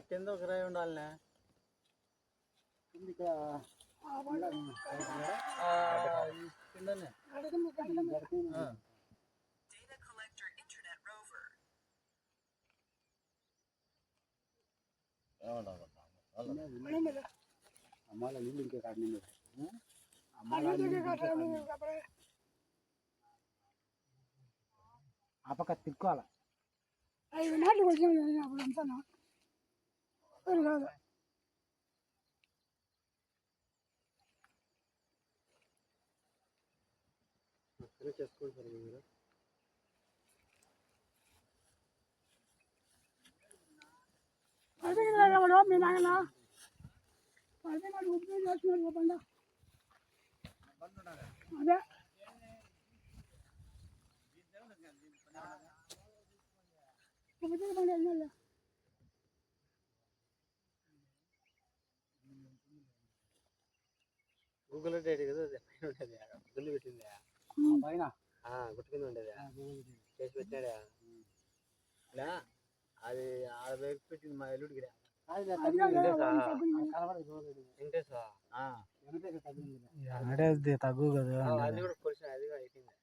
కింద ఒక రాయి ఉండాలనే కిందనే అమ్మాల నీళ్ళు ఇంకే కాదు ఆ పక్క తిక్కోవాలి 5 నాట్లు వచ్చాము అప్పుడు అంతా కాదు చేసుకుంటారు మీరు మీ నాయన అదే నాకు ఉపయోగం చేస్తున్నారు పండ అదే గూగుల్ డేట్ కదా పైన ఉండేది గుళ్ళు పెట్టింది పైన గుట్టు కింద ఉండేది చేసి పెట్టాడా ఇలా అది ఆడ వైపు పెట్టింది మా ఎల్లుడికి తగ్గు కదా అది కూడా కొలిసిన అది కూడా అయిపోయింది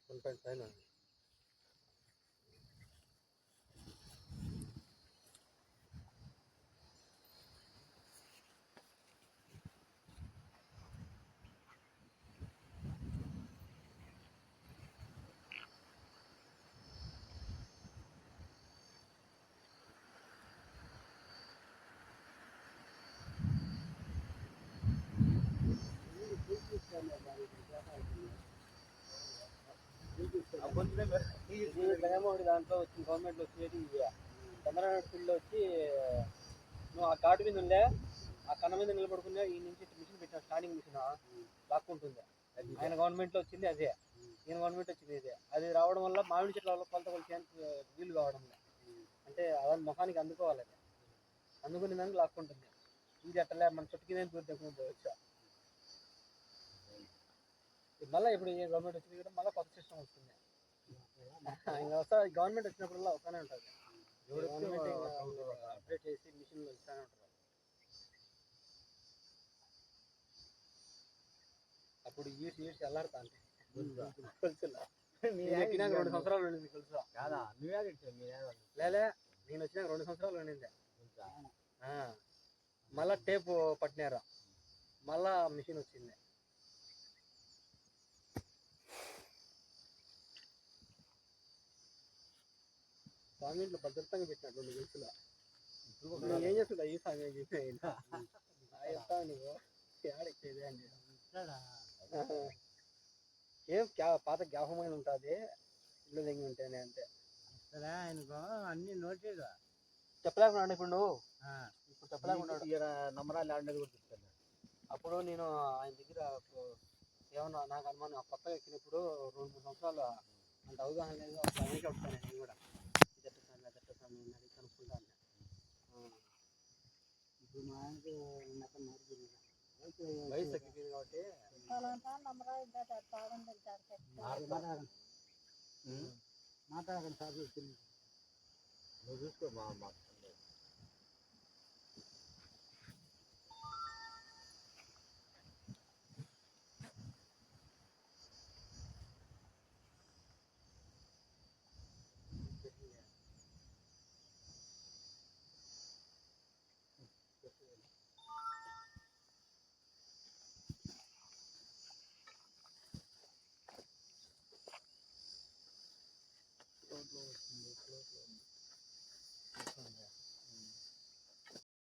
నెంబర్ 1.5 దాంట్లో వచ్చింది గవర్నమెంట్లో వచ్చేది చంద్రనారాయణ స్కూల్లో వచ్చి నువ్వు ఆ కార్డు మీద ఉండే ఆ కన్న మీద నిలబడుకునే ఈ నుంచి మిషన్ పెట్టిన స్టార్టింగ్ మిషన్ లాక్కుంటుంది ఆయన గవర్నమెంట్లో వచ్చింది అదే ఈయన గవర్నమెంట్ వచ్చింది ఇదే అది రావడం వల్ల మామిడి చెట్ల వల్ల కొలత కొలిచేందుకు వీలు కావడం అంటే అదని ముఖానికి అందుకోవాలి అది అందుకునే దానికి లాక్కుంటుంది ఇది అట్టలే మన చుట్టూ కింద పోవచ్చు మళ్ళీ ఇప్పుడు ఏ గవర్నమెంట్ వచ్చింది కూడా మళ్ళీ కొత్త సిస్టమ్ వస్తుంది ఇంకా వస్తా గవర్నమెంట్ వచ్చినప్పుడల్లా వస్తూనే ఉంటుంది గవర్నమెంట్ అప్డేట్ చేసి మిషన్లు ఇస్తూనే ఉంటారు అప్పుడు ఈడ్చి వెళ్ళాడుతా అంటే తెలుసులా నేను 2 సంవత్సరాలు ఉండింది తెలుసా లేలే నేను వచ్చినాక 2 సంవత్సరాలు ఉండింది మళ్ళా టేపు పట్టినారు మళ్ళా మిషన్ వచ్చింది స్వామింట్లో భద్రతంగా పెట్టినాడు 2 గెలుసులో నువ్వు ఏం చేస్తుందా ఈ స్వామి చెప్తావు నువ్వు ఆడెక్కేది అని ఏం పాత జ్ఞాపకమైన ఉంటుంది ఇల్లు దగ్గర ఉంటేనే అంటే ఆయనకు అన్ని నోటీగా చెప్పలేకున్నాడు ఇప్పుడు చెప్పలేకున్నాడు నమ్మరాలు ఆడినది కూడా చెప్తాను అప్పుడు నేను ఆయన దగ్గర ఏమన్నా నాకు అనుమానం కొత్తగా ఎక్కినప్పుడు 2-3 సంవత్సరాలు అంత అవగాహన లేదు అప్పుడు అనేక వస్తాను నేను కూడా దట్టస్వామి అది కనుక్కుంటాను ఇప్పుడు మా ఆయనకి వయసు తగ్గిపోయింది కాబట్టి మాట్లాడకండి సార్ నువ్వు చూసుకో మా